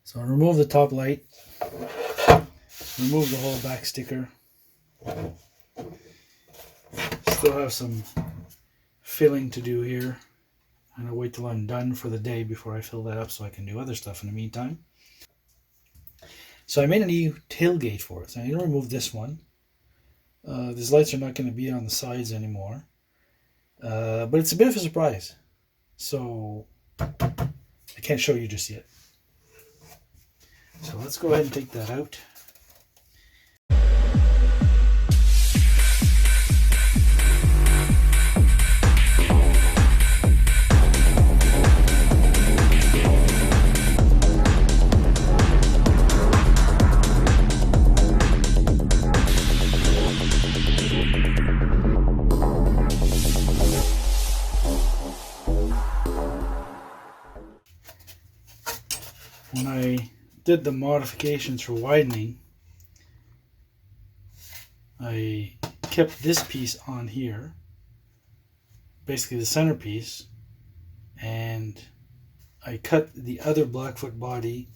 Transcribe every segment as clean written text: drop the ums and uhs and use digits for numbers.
So I remove the top light, remove the whole back sticker. Still have some filling to do here. I'm going to wait till I'm done for the day before I fill that up so I can do other stuff in the meantime. So I made a new tailgate for it. So I'm going to remove this one. These lights are not going to be on the sides anymore. But it's a bit of a surprise. So I can't show you just yet. So let's go ahead and take that out. When I did the modifications for widening, I kept this piece on here, basically the centerpiece, and I cut the other Blackfoot body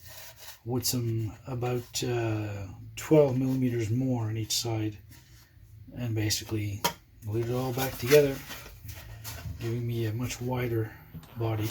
with some about 12 millimeters more on each side, and basically glued it all back together, giving me a much wider body.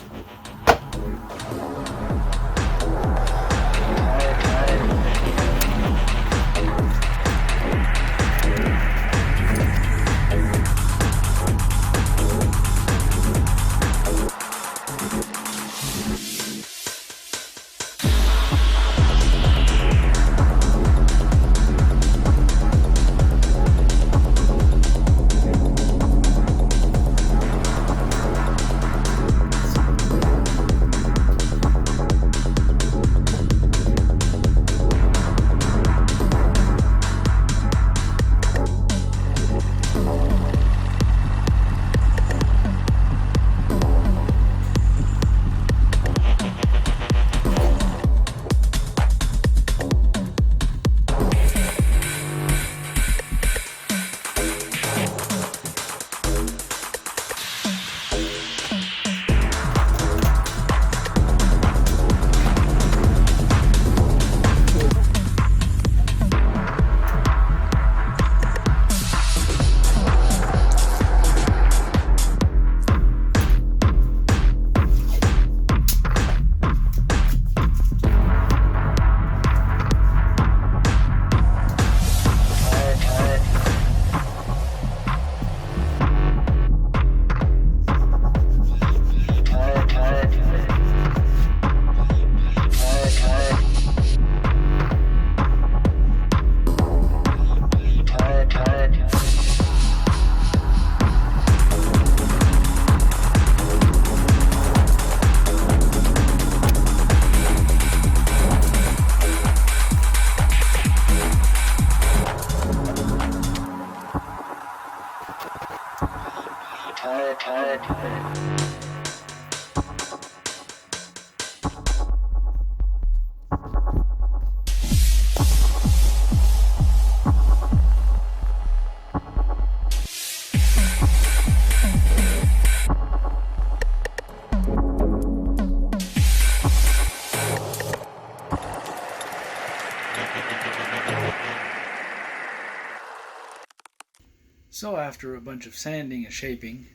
So after a bunch of sanding and shaping,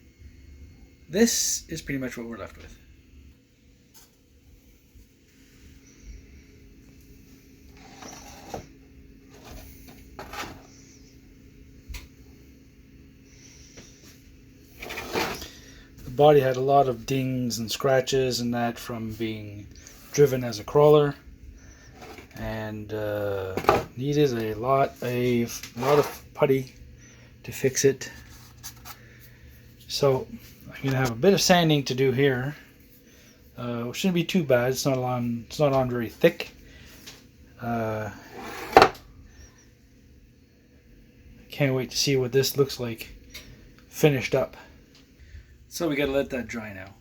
this is pretty much what we're left with. The body had a lot of dings and scratches and that from being driven as a crawler, and needed a lot of putty to fix it. So I'm gonna have a bit of sanding to do here. It shouldn't be too bad. It's not on very thick. Can't wait to see what this looks like finished up. So we gotta let that dry now.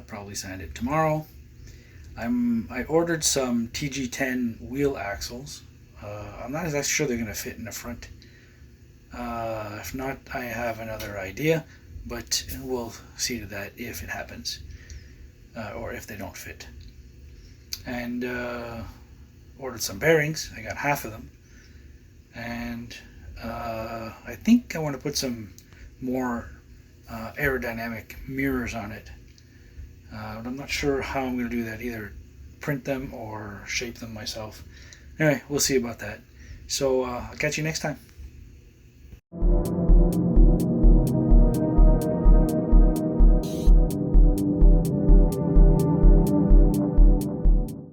Probably sand it tomorrow. I ordered some TG10 wheel axles I'm not exactly sure they're going to fit in the front. If not, I have another idea, but we'll see to that if it happens, or if they don't fit. And ordered some bearings. I got half of them, and I think I want to put some more aerodynamic mirrors on it. But I'm not sure how I'm going to do that, either print them or shape them myself. Anyway, we'll see about that. So I'll catch you next time.